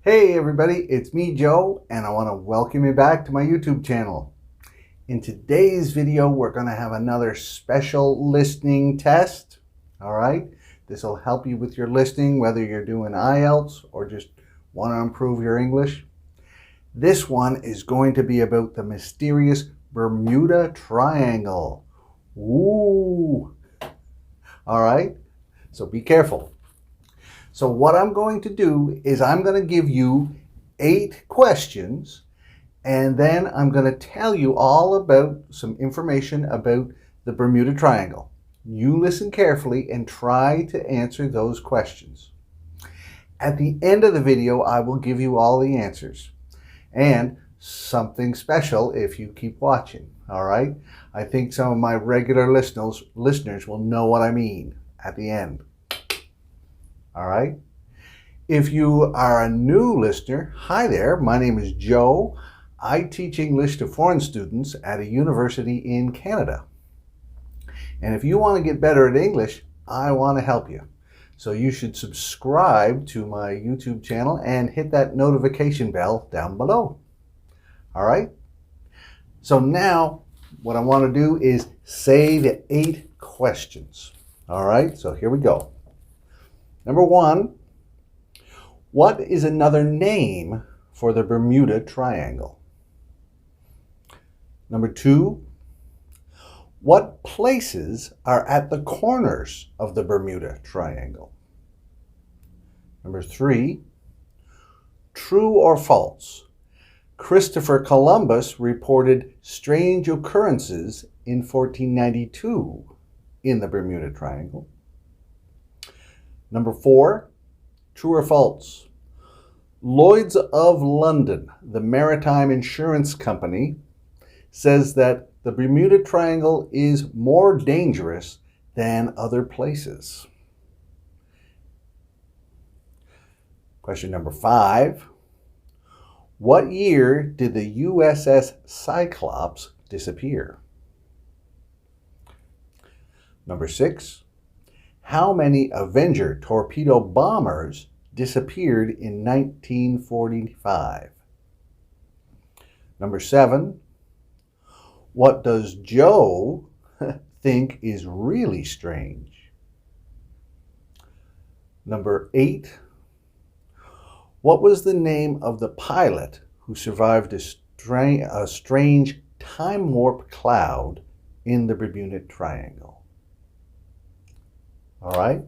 Hey everybody, it's me Joe, and I want to welcome you back to my YouTube channel. In today's video, we're going to have another special listening test. All right, this will help you with your listening, whether you're doing IELTS or just want to improve your English. This one is going to be about the mysterious Bermuda Triangle. Ooh! All right, so be careful. So what I'm going to do is I'm going to give you 8 questions, and then I'm going to tell you all about some information about the Bermuda Triangle. You listen carefully and try to answer those questions. At the end of the video, I will give you all the answers and something special if you keep watching. All right? I think some of my regular listeners will know what I mean at the end. All right. If you are a new listener, hi there. My name is Joe. I teach English to foreign students at a university in Canada. And if you want to get better at English, I want to help you. So you should subscribe to my YouTube channel and hit that notification bell down below. All right. So now what I want to do is say the 8 questions. All right. So here we go. Number 1, what is another name for the Bermuda Triangle? Number 2, what places are at the corners of the Bermuda Triangle? Number 3, true or false? Christopher Columbus reported strange occurrences in 1492 in the Bermuda Triangle. Number 4, true or false? Lloyd's of London, the maritime insurance company, says that the Bermuda Triangle is more dangerous than other places. Question number 5, what year did the USS Cyclops disappear? Number 6, how many Avenger torpedo bombers disappeared in 1945? Number 7, what does Joe think is really strange? Number 8, what was the name of the pilot who survived a strange time warp cloud in the Bermuda Triangle? All right,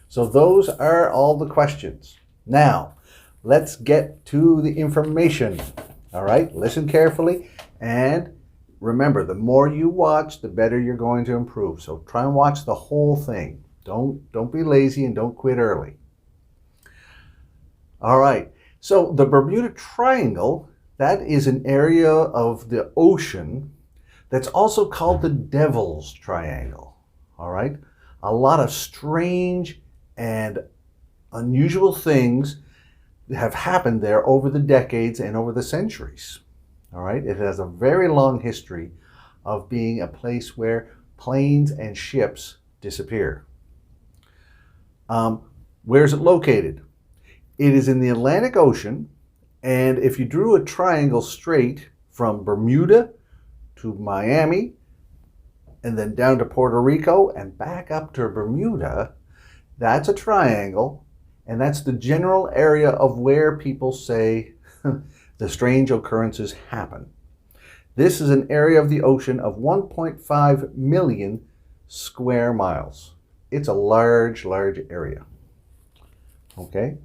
so those are all the questions. Now, let's get to the information. All right, listen carefully, and remember, the more you watch, the better you're going to improve. So try and watch the whole thing. Don't be lazy and don't quit early. All right, so the Bermuda Triangle, that is an area of the ocean that's also called the Devil's Triangle. All right. A lot of strange and unusual things have happened there over the decades and over the centuries. All right, it has a very long history of being a place where planes and ships disappear. Where is it located? It is in the Atlantic Ocean, and if you drew a triangle straight from Bermuda to Miami, and then down to Puerto Rico and back up to Bermuda, that's a triangle, and that's the general area of where people say the strange occurrences happen. This is an area of the ocean of 1.5 million square miles. It's a large, large area. Okay?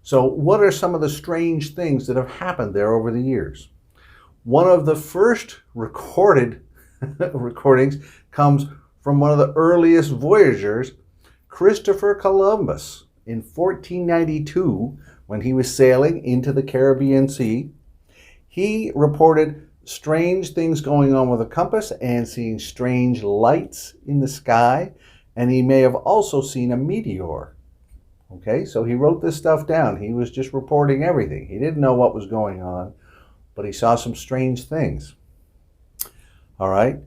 So what are some of the strange things that have happened there over the years? One of the first recordings comes from one of the earliest voyagers, Christopher Columbus, in 1492, when he was sailing into the Caribbean Sea. He reported strange things going on with a compass and seeing strange lights in the sky, and he may have also seen a meteor. Okay, so he wrote this stuff down. He was just reporting everything. He didn't know what was going on, but he saw some strange things. All right.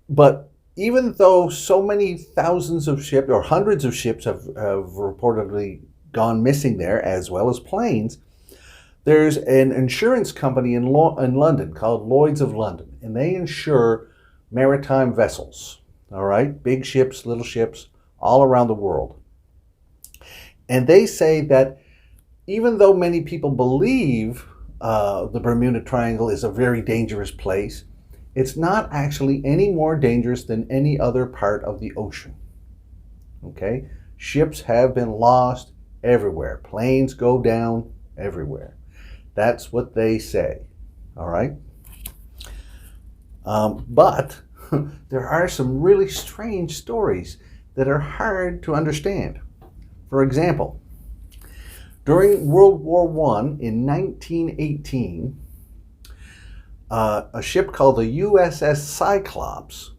But even though so many thousands of ships or hundreds of ships have reportedly gone missing there, as well as planes. There's an insurance company in London called Lloyd's of London, and they insure maritime vessels, all right? Big ships, little ships, all around the world. And they say that even though many people believe the Bermuda Triangle is a very dangerous place, it's not actually any more dangerous than any other part of the ocean, okay? Ships have been lost everywhere. Planes go down everywhere. That's what they say, all right? But there are some really strange stories that are hard to understand. For example, during World War I in 1918, a ship called the USS Cyclops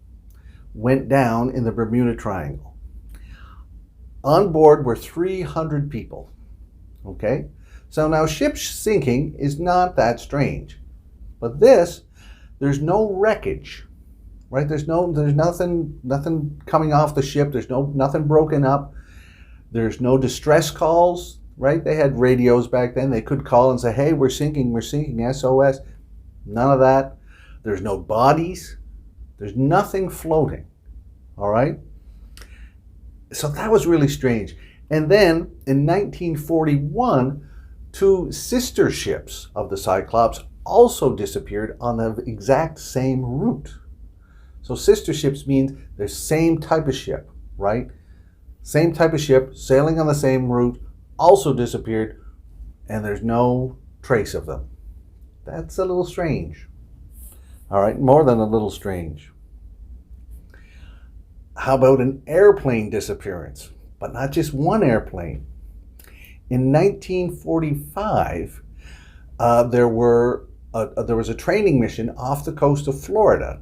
went down in the Bermuda Triangle. On board were 300 people, okay? So now ships sinking is not that strange, but there's no wreckage, right? There's nothing coming off the ship. There's nothing broken up. There's no distress calls, right? They had radios back then. They could call and say, hey, we're sinking, SOS. None of that. There's no bodies. There's nothing floating, all right? So that was really strange. And then in 1941, 2 sister ships of the Cyclops also disappeared on the exact same route. So sister ships means they're same type of ship, right? Same type of ship, sailing on the same route, also disappeared, and there's no trace of them. That's a little strange. All right, more than a little strange. How about an airplane disappearance? But not just one airplane. In 1945, there was a training mission off the coast of Florida,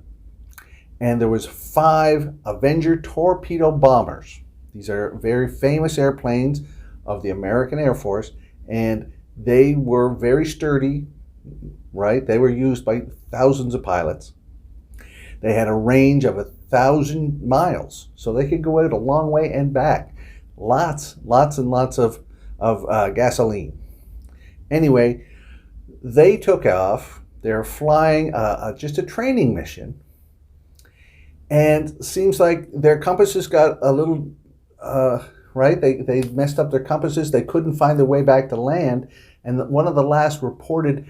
and there was 5 Avenger torpedo bombers. These are very famous airplanes of the American Air Force, and they were very sturdy, right? They were used by thousands of pilots. They had a range of 1,000 miles, so they could go out a long way and back. Lots and lots of gasoline. Anyway, they took off. They're flying just a training mission, and seems like their compasses got a little right. They messed up their compasses. They couldn't find their way back to land, and one of the last reported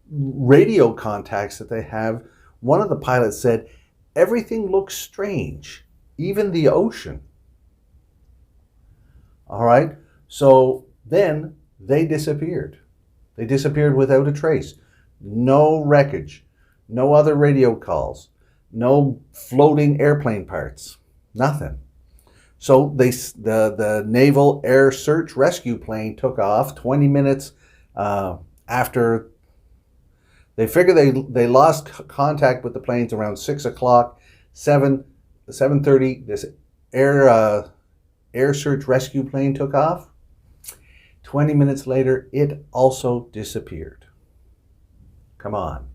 radio contacts that they have, one of the pilots said, "Everything looks strange, even the ocean." All right. So then they disappeared. They disappeared without a trace. No wreckage, no other radio calls, no floating airplane parts, nothing. So the Naval Air Search Rescue plane took off 20 minutes after. They figured they lost contact with the planes around 6 o'clock, 7:30. This Air Search Rescue plane took off. 20 minutes later, it also disappeared. Come on.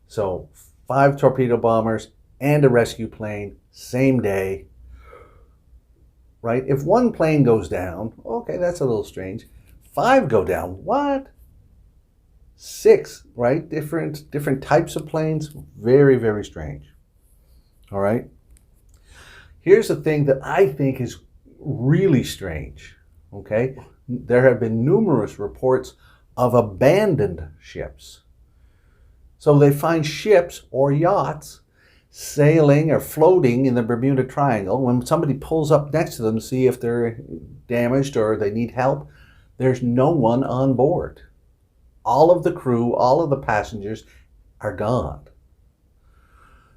So 5 torpedo bombers and a rescue plane, same day. Right? If one plane goes down, okay, that's a little strange. 5 go down, what? 6, right? Different types of planes, very, very strange. All right? Here's the thing that I think is really strange, okay? There have been numerous reports of abandoned ships. So they find ships or yachts sailing or floating in the Bermuda Triangle. When somebody pulls up next to them to see if they're damaged or they need help, there's no one on board. All of the crew, all of the passengers are gone.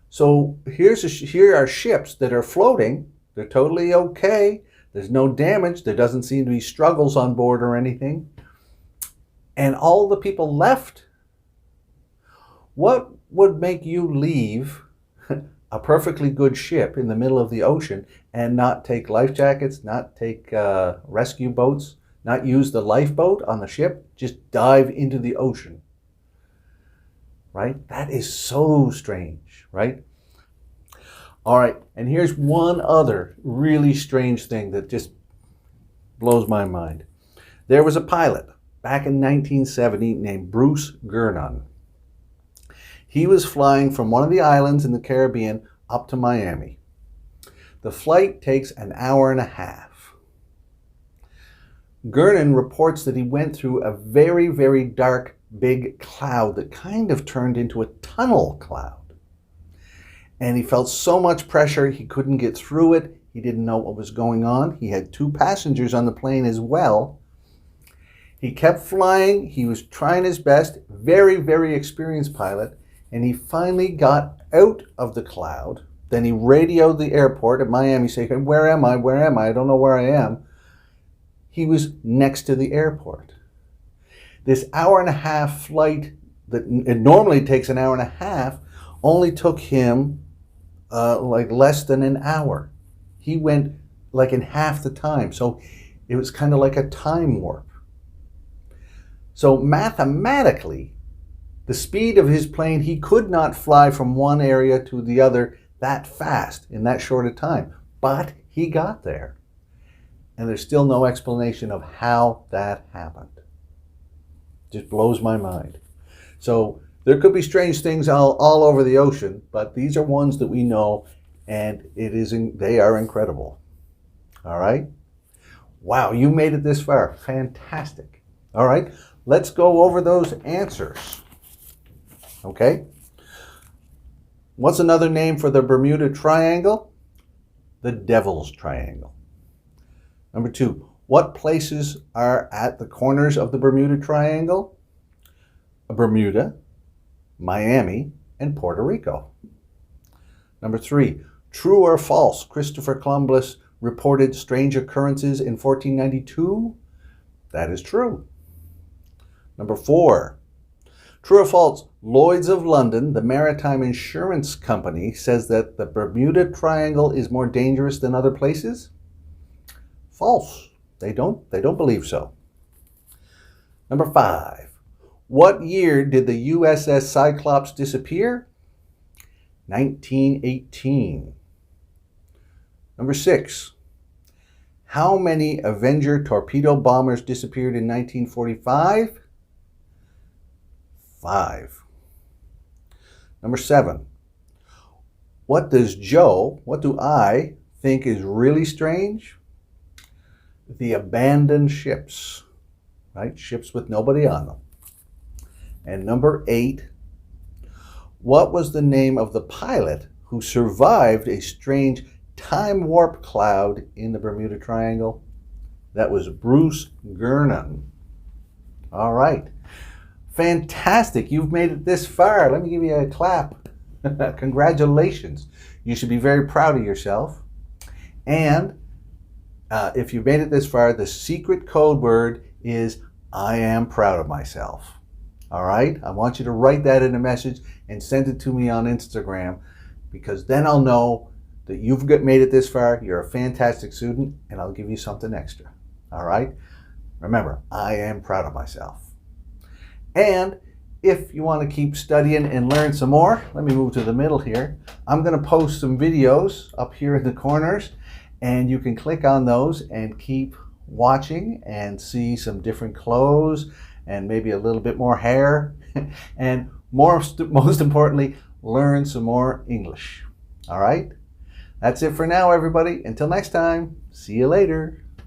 So here are ships that are floating. They're totally okay. There's no damage. There doesn't seem to be struggles on board or anything. And all the people left. What would make you leave a perfectly good ship in the middle of the ocean and not take life jackets, not take rescue boats, not use the lifeboat on the ship, just dive into the ocean? Right? That is so strange, right? All right, and here's one other really strange thing that just Blows my mind. There was a pilot back in 1970 named Bruce Gernon. He was flying from one of the islands in the Caribbean up to Miami. The flight takes an hour and a half. Gernon reports that he went through a very, very dark, big cloud that kind of turned into a tunnel cloud. And he felt so much pressure he couldn't get through it. He didn't know what was going on. He had 2 passengers on the plane as well. He kept flying. He was trying his best. Very, very experienced pilot. And he finally got out of the cloud. Then he radioed the airport at Miami saying, where am I? Where am I? I don't know where I am. He was next to the airport. This hour and a half flight that it normally takes an hour and a half only took him like less than an hour. He went like in half the time. So it was kind of like a time warp. So mathematically, the speed of his plane, he could not fly from one area to the other that fast in that short a time. But he got there. And there's still no explanation of how that happened. Just blows my mind. So there could be strange things all over the ocean, but these are ones that we know, and they are incredible. All right? Wow, you made it this far. Fantastic. All right, let's go over those answers. Okay? What's another name for the Bermuda Triangle? The Devil's Triangle. Number 2, what places are at the corners of the Bermuda Triangle? Bermuda, Miami, and Puerto Rico. Number 3, true or false, Christopher Columbus reported strange occurrences in 1492? That is true. Number 4, true or false, Lloyd's of London, the maritime insurance company, says that the Bermuda Triangle is more dangerous than other places? False. They don't believe so. Number 5, what year did the USS Cyclops disappear? 1918. Number 6, how many Avenger torpedo bombers disappeared in 1945? 5. Number 7, what do I think is really strange? The abandoned ships, right? Ships with nobody on them. And number 8, what was the name of the pilot who survived a strange time warp cloud in the Bermuda Triangle? That was Bruce Gernon. All right. Fantastic. You've made it this far. Let me give you a clap. Congratulations. You should be very proud of yourself. And if you've made it this far, the secret code word is I am proud of myself. All right? I want you to write that in a message and send it to me on Instagram, because then I'll know that you've made it this far, you're a fantastic student, and I'll give you something extra. All right? Remember, I am proud of myself. And if you want to keep studying and learn some more, let me move to the middle here. I'm going to post some videos up here in the corners, and you can click on those and keep watching and see some different clothes and maybe a little bit more hair and most importantly, learn some more English. All right? That's it for now, everybody. Until next time, see you later.